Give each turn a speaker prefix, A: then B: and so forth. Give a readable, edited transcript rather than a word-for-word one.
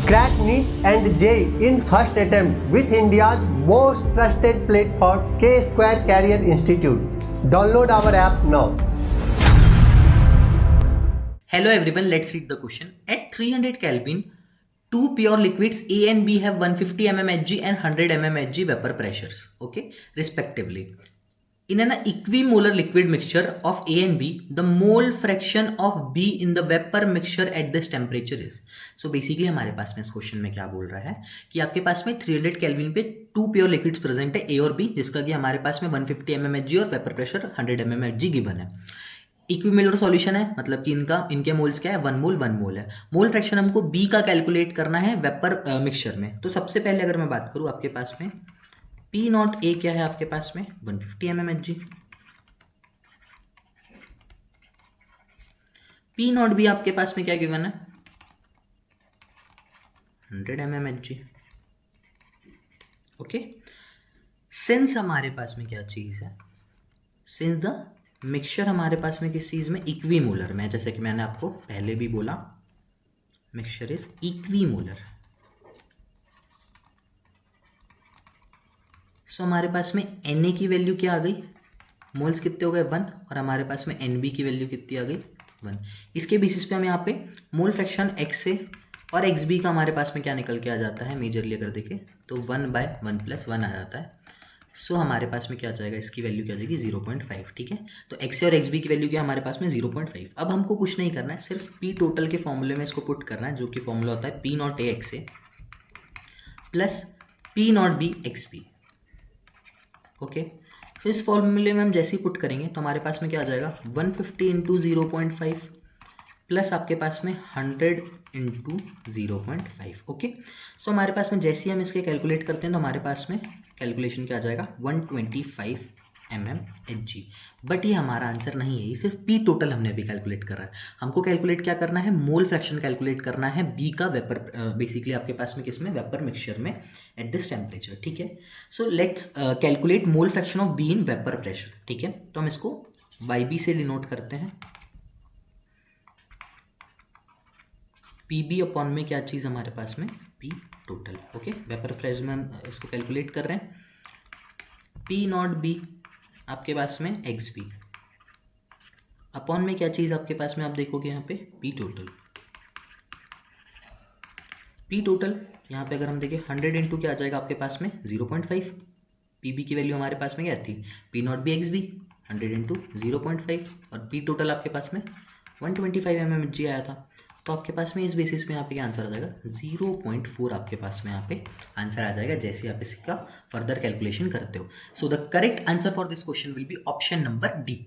A: Crack NEET and JEE in first attempt with India's most trusted platform, K-Square Career Institute. Download our app now.
B: Hello everyone, let's read the question. At 300 Kelvin, two pure liquids A and B have 150 mm Hg and 100 mm Hg vapor pressures, okay, respectively. In an equimolar liquid mixture of A and B, the mole fraction of B in the vapor mixture at this temperature is. So basically हमारे पास में इस question में क्या बोल रहा है कि आपके पास में 300 केल्विन पे टू प्योर लिक्विड्स प्रेजेंट है A और B, जिसका कि हमारे पास में 150 mm Hg और vapour pressure 100 mm Hg given है. इक्विमिलर सॉल्यूशन है, मतलब कि इनके मोल्स क्या है, 1 मोल 1 मोल है. मोल फ्रैक्शन हमको बी का कैलकुलेट करना है वेपर मिक्सचर में. तो सबसे पहले अगर मैं बात करूं आपके पास में पी नॉट ए क्या है आपके पास में 150 mm Hg, P not be आपके पास में क्या गिवन है 100 mm Hg. ओके, सिंस हमारे पास में क्या चीज है, सिंस द मिक्सचर हमारे पास में किस चीज में इक्विमोलर में, जैसे कि मैंने आपको पहले भी बोला मिक्सचर इज इक्विमोलर. सो हमारे पास में Na की वैल्यू क्या आ गई, मोल्स कितने हो गए 1, और हमारे पास में Nb की वैल्यू कितनी आ गई 1. इसके बेसिस पे हम यहाँ पे मोल फ्रैक्शन XA और XB का हमारे पास में क्या निकल के आ जाता है, मेजरली अगर देखें तो 1/1+1 आ जाता है. सो हमारे पास में क्या आ जाएगा, इसकी वैल्यू क्या आ जाएगी 0.5. ठीक है, तो XA और XB की वैल्यू क्या हमारे पास में 0.5. अब हमको कुछ नहीं करना है, सिर्फ P टोटल के फॉर्मूले में इसको पुट करना है, जो कि फॉर्मूला होता है P not A XA plus P not B XB. Okay, तो इस फॉर्मूले में हम जैसे ही पुट करेंगे तो हमारे पास में क्या आ जाएगा 150 इंटू 0.5 प्लस आपके पास में 100 इंटू 0.5. ओके, सो हमारे पास में जैसे ही हम इसके कैलकुलेट करते हैं तो हमारे पास में कैलकुलेशन क्या आ जाएगा 125 mm Hg. बट ये हमारा आंसर नहीं है, ये सिर्फ पी टोटल हमने अभी कैलकुलेट करा है. हमको कैलकुलेट क्या करना है, मोल फ्रैक्शन कैलकुलेट करना है बी का वेपर, बेसिकली आपके पास में किस में, वेपर मिक्सचर में एट दिस टेम्परेचर. ठीक है, so let's calculate mole fraction of be in vapour pressure. ठीक है, तो हम इसको YB से डिनोट करते हैं. PB अपॉन में क्या चीज़ हमारे पास में P total. Okay, vapour pressure में हम इसको कैलकुलेट कर रहे हैं. P नॉट B आपके पास में XB अपॉन में क्या चीज़ आपके पास में, आप देखोगे यहाँ पे P टोटल. P टोटल यहाँ पे अगर हम देखें 100 इंटू क्या आ जाएगा आपके पास में 0.5. PB की वैल्यू हमारे पास में क्या थी, P not B XB 100 into 0.5, और P टोटल आपके पास में 125 mm Hg आया था. तो आपके पास में इस बेसिस पे यहाँ पे क्या आंसर आ जाएगा 0.4 आपके पास में यहाँ पे आंसर आ जाएगा, जैसे आप इसका फर्दर कैलकुलेशन करते हो. So the correct answer for this question will be option number D.